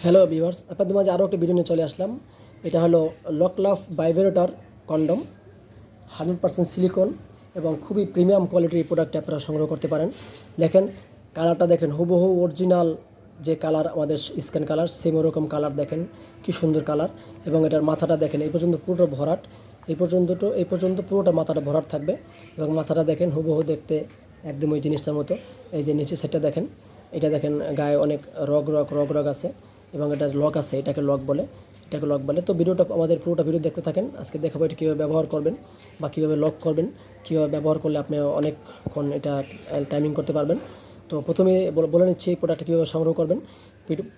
Hello viewers, আপনাদের মাঝে আরও একটা ভিডিও নিয়ে চলে আসলাম। এটা হলো লকলাফ ভাইব্রেটর কন্ডম, 100% সিলিকন এবং খুবই প্রিমিয়াম কোয়ালিটির প্রোডাক্ট আপনারা সংগ্রহ করতে পারেন। দেখেন কালারটা, দেখেন হুবহু অরিজিনাল যে কালার, আমাদের স্কিন কালার সেম ওরকম কালার। দেখেন কি সুন্দর কালার। এবং এটার মাথাটা দেখেন, এই পর্যন্ত পুরোটা ভরাট, এই পর্যন্ত পুরোটা মাথাটা ভরাট থাকবে। এবং মাথাটা দেখেন হুবহু দেখতে একদম ওই জিনিসটার মতো। এই যে নিচে সেটটা দেখেন, এটা দেখেন গায়ে অনেক রগ আছে এবং এটা লক আছে, এটাকে লক বলে। তো ভিডিওটা, আমাদের পুরোটা ভিডিও দেখতে থাকেন। আজকে দেখাবো এটা কীভাবে ব্যবহার করবেন বা কীভাবে লক করবেন, কীভাবে ব্যবহার করলে আপনি অনেকক্ষণ এটা টাইমিং করতে পারবেন। তো প্রথমে বলে নিচ্ছি এই প্রোডাক্টটা কীভাবে সংগ্রহ করবেন।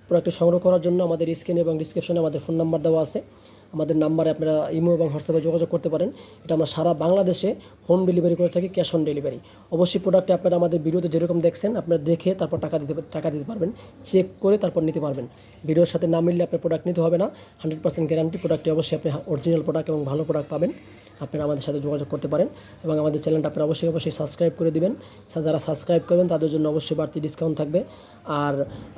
প্রোডাক্টটি সংগ্রহ করার জন্য আমাদের স্ক্রিনে এবং ডিসক্রিপশনে আমাদের ফোন নাম্বার দেওয়া আছে। আমাদের নাম্বারে আপনারা ইমো এবং হোয়াটসঅ্যাপে যোগাযোগ করতে পারেন। এটা আমরা সারা বাংলাদেশে হোম ডেলিভারি করে থাকি, ক্যাশ অন ডেলিভারি। অবশ্যই প্রোডাক্টে আপনারা আমাদের ভিডিওতে যেরকম দেখছেন আপনারা দেখে তারপর টাকা দিতে পারবেন, চেক করে তারপর নিতে পারবেন। ভিডিওর সাথে না মিললে আপনার প্রোডাক্ট নিতে হবে না। 100% গ্যারান্টি। প্রোডাক্টটি অবশ্যই আপনি অরিজিনাল প্রোডাক্ট এবং ভালো প্রোডাক্ট পাবেন। আপনারা আমাদের সাথে যোগাযোগ করতে পারেন এবং আমাদের চ্যানেলটা আপনারা অবশ্যই সাবস্ক্রাইব করে দিবেন। যারা সাবস্ক্রাইব করবেন তাদের জন্য অবশ্যই বাড়তি ডিসকাউন্ট থাকবে। আর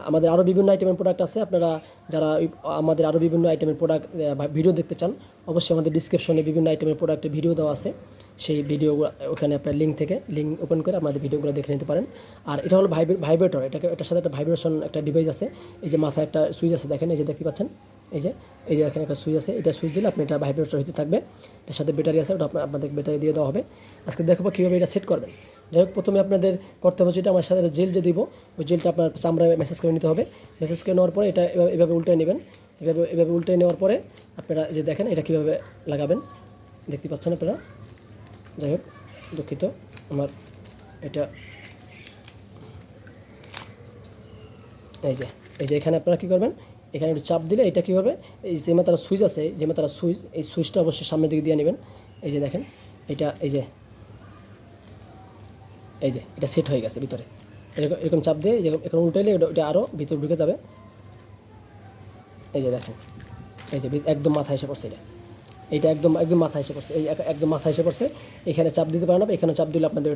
আমাদের আরও বিভিন্ন আইটেমের প্রোডাক্ট আছে। আপনারা যারা আমাদের আরও বিভিন্ন আইটেমের প্রোডাক্ট ভিডিও দেখতে চান, অবশ্যই আমাদের ডিসক্রিপশনে বিভিন্ন আইটেমের প্রোডাক্টের ভিডিও দেওয়া আছে। সেই ভিডিওগুলো ওখানে আপনার লিঙ্ক ওপেন করে আমাদের ভিডিওগুলো দেখে নিতে পারেন। আর এটা হলো ভাইব্রেটর। এটার সাথে একটা ভাইব্রেশন একটা ডিভাইস আছে। এই যে মাথায় একটা সুইচ আছে, দেখেন, এই যে দেখতে পাচ্ছেন, এই যে এখানে একটা সুইচ আছে। এটা সুইচ দিলে আপনি এটা ভাইব্রেটর হতে থাকবে। এটার সাথে ব্যাটারি আছে, ওটা আপনাদের ব্যাটারি দিয়ে দেওয়া হবে। আজকে দেখাবো কীভাবে এটা সেট করবেন। যাই হোক, প্রথমে আপনাদের করতে হবে যেটা, আমার সাথে জেল যে দিব, ওই জেলটা আপনার চামড়ায় মেসেজ করে নিতে হবে। মেসেজ করে নেওয়ার পরে এটা এভাবে উল্টে নেবেন। এভাবে উল্টে নেওয়ার পরে আপনারা যে দেখেন এটা কীভাবে লাগাবেন, দেখতে পাচ্ছেন আপনারা। যাই হোক, দুঃখিত, আমার এটা এই যে এখানে আপনারা কী করবেন, এখানে একটু চাপ দিলে এটা কী হবে, এই যে মাথার সুইচ আছে, এই সুইচটা অবশ্যই সামনের দিকে দিয়ে নেবেন। এই যে দেখেন, এটা এই যে এটা সেট হয়ে গেছে ভিতরে। এরকম চাপ দিয়ে এখন উল্টাইলে ওটা আরও ভিতরে ঢুকে যাবে। এই যে দেখেন, এই যে একদম মাথায় এসে পড়ছে। এটা একদম মাথায় এসে পড়ছে, একদম মাথায় এসে পড়ছে। এখানে চাপ দিতে পারেন না, এখানে চাপ দিলে আপনাদের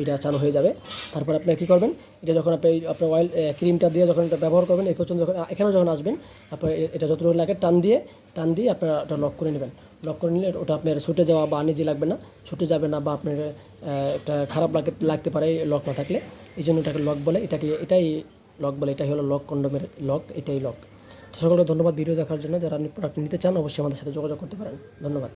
এটা চালু হয়ে যাবে। তারপর আপনারা কী করবেন, এটা যখন আপনার অয়েল ক্রিমটা দিয়ে যখন এটা ব্যবহার করবেন, এই পর্যন্ত এখানেও যখন আসবেন, আপনার এটা যতটুকু লাগে টান দিয়ে আপনারা ওটা লক করে নেবেন। লক করে নিলে ওটা আপনার ছুটে যাওয়া বা আনিজি লাগবে না, ছুটে যাবে না, বা আপনার একটা খারাপ লাগতে পারে লক না থাকলে। এই জন্য এটাকে লক বলে, এটাই লক বলে। এটাই হলো লক, কন্ডোমের লক, এটাই লক। তো সকলকে ধন্যবাদ ভিডিও দেখার জন্য। যারা আপনি প্রোডাক্ট নিতে চান অবশ্যই আমাদের সাথে যোগাযোগ করতে পারেন। ধন্যবাদ।